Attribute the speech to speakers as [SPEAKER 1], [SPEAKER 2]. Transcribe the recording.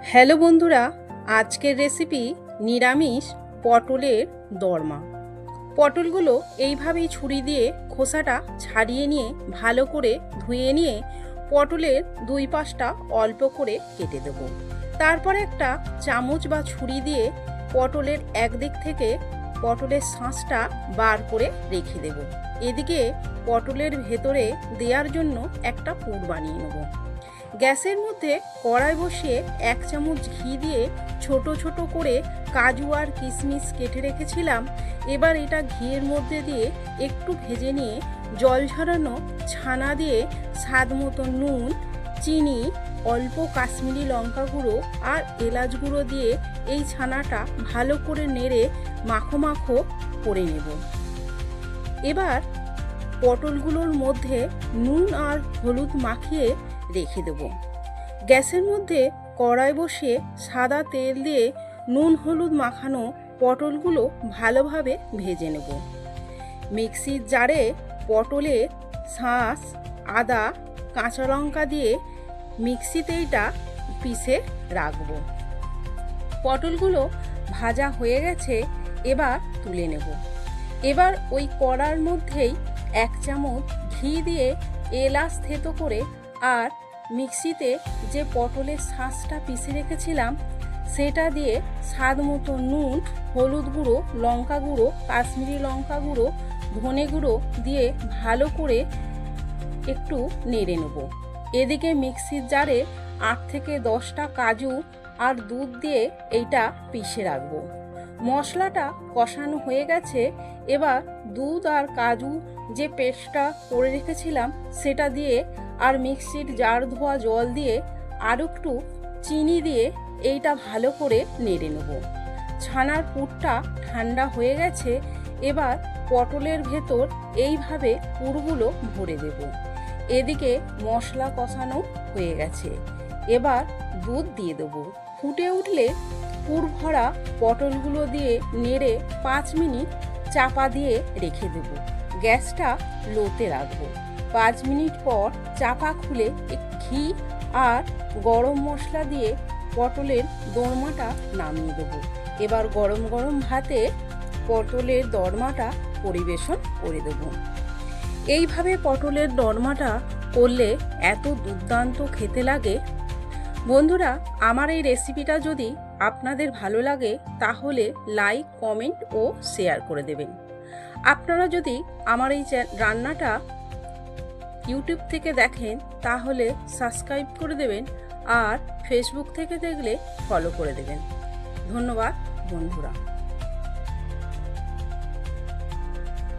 [SPEAKER 1] Hello বন্ধুরা, আজকের recipe নিরামিষ পটলের দরমা। পটলগুলো এইভাবেই ছুরি দিয়ে খোসাটা ছাড়িয়ে নিয়ে ভালো করে ধুয়ে নিয়ে পটলের দুই পাশটা অল্প করে কেটে দেব। তারপর একটা চামচ বা ছুরি দিয়ে পটলের একদিক থেকে পটলের শাঁসটা বার করে রেখে দেব। এদিকে পটলের ভেতরে দেওয়ার জন্য একটা পুর বানিয়ে নেব। গ্যাসের মধ্যে কড়াই বসিয়ে 1 চামচ ঘি দিয়ে ছোট ছোট করে কাজু আর কিশমিশ কেটে রেখেছিলাম। এবার এটা ঘিয়ের মধ্যে দিয়ে একটু ভেজে নিয়ে জল ঝরানো ছানা দিয়ে স্বাদ মতো নুন, চিনি, অল্প কাশ্মীরি লঙ্কা গুঁড়ো আর এলাচ গুঁড়ো দিয়ে এই ছানাটা ভালো করে নেড়ে মাখো মাখো করে নেব। এবার পটলগুলোর মধ্যে নুন আর হলুদ মাখিয়ে রেখে দেব। গ্যাসের মধ্যে কড়াই বসিয়ে সাদা তেল দিয়ে নুন হলুদ মাখানো পটলগুলো ভালোভাবে ভেজে নেব। মিক্সির জারে পটলের শাঁস, আদা, কাঁচা লঙ্কা দিয়ে মিক্সিতে এটা পিষে রাখব। পটলগুলো ভাজা হয়ে গেছে, এবার তুলে নেব। এবার ওই কড়ার মধ্যেই 1 চামচ ঘি দিয়ে এলাচ থেতো করে আর মিক্সিতে যে পটলের শাঁসটা পিষে রেখেছিলাম সেটা দিয়ে স্বাদ মতো নুন, হলুদ গুঁড়ো, লঙ্কা গুঁড়ো, কাশ্মীরি লঙ্কা গুঁড়ো, ধনে গুঁড়ো দিয়ে ভালো করে একটু নেড়ে নেব। এদিকে মিক্সির জারে 8 থেকে 10টা কাজু আর দুধ দিয়ে এইটা পিষে রাখবো। মশলাটা কষানো হয়ে গেছে, এবার দুধ আর কাজু যে পেস্টটা করে রেখেছিলাম সেটা দিয়ে আর মিক্সির জার ধোয়া জল দিয়ে আর একটু চিনি দিয়ে এইটা ভালো করে নেড়ে নেব। ছানার পুরটা ঠান্ডা হয়ে গেছে, এবার পটলের ভেতর এইভাবে পুরগুলো ভরে দেব। এদিকে মশলা কষানো হয়ে গেছে, এবার দুধ দিয়ে দেবো। ফুটে উঠলে পুর ভরা পটলগুলো দিয়ে নেড়ে 5 মিনিট চাপা দিয়ে রেখে দেব। গ্যাসটা লোতে রাখবো। 5 মিনিট পর চাপা খুলে ঘি আর গরম মশলা দিয়ে পটলের দোরমাটা নামিয়ে দেবো। এবার গরম গরম ভাতে পটলের দোরমাটা পরিবেশন করে দেব। এইভাবে পটলের দোরমাটা করলে এত দুর্দান্ত খেতে লাগে। বন্ধুরা, আমার এই রেসিপিটা যদি আপনাদের ভালো লাগে তাহলে লাইক, কমেন্ট ও শেয়ার করে দেবেন। আপনারা যদি আমার এই রান্নাটা ইউটিউব থেকে দেখেন তাহলে সাবস্ক্রাইব করে দেবেন আর ফেসবুক থেকে দেখলে ফলো করে দেবেন। ধন্যবাদ বন্ধুরা।